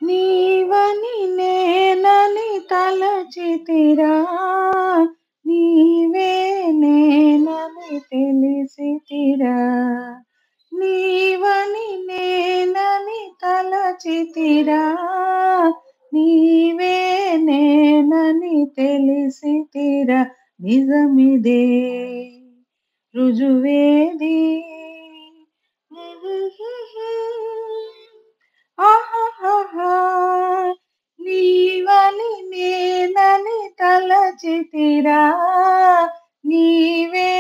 నీవని నేనని తలచితిరా, నీవే నేనని తెలిసితిరా. నీవని నేనని తలచితిరా, నీవే నేనని తెలిసితిరా. నిజమిదే రుజువేది, ఆహాహా. నీవని నేనని తలచితిరా, నీవే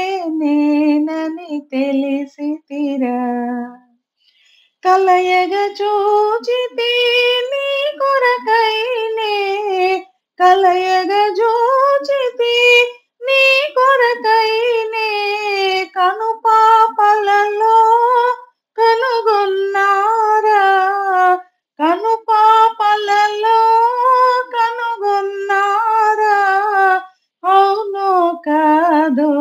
నేనని తెలిసితిరా. కలయగ చూచితి నీ కొరకైనే, కలయగ చూచితి నీ కొరకైనే. కనుపాపలలో కనుగొన్నారా, కనుపాపలలో కనుగొన్నారా. అవునో కాదో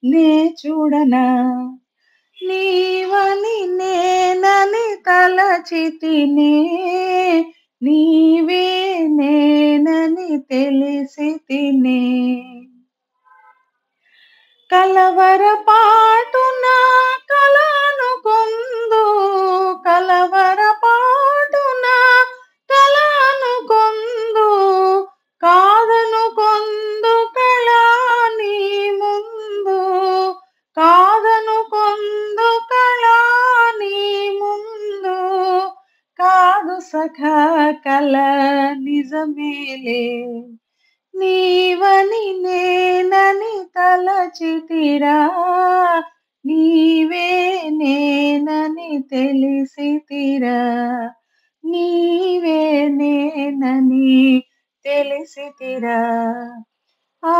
నే చూడనా, నీవని నేనని తలచితినే, నీవే నేనని తెలిసితినే. కలవరపాటున కలనుకొందు, కలవరపాటున కలనుకొందు. కాదనుకొందు కళా నీ ముందు, కాదనుకొందు కళా నీ ముందు. కాదు సఖా కల నిజమేలే, నీవని నేనని తలచితిరా, నీవే నేనని తెలిసితిరా. నీవే నేనని తెలిసితిరా. ఆ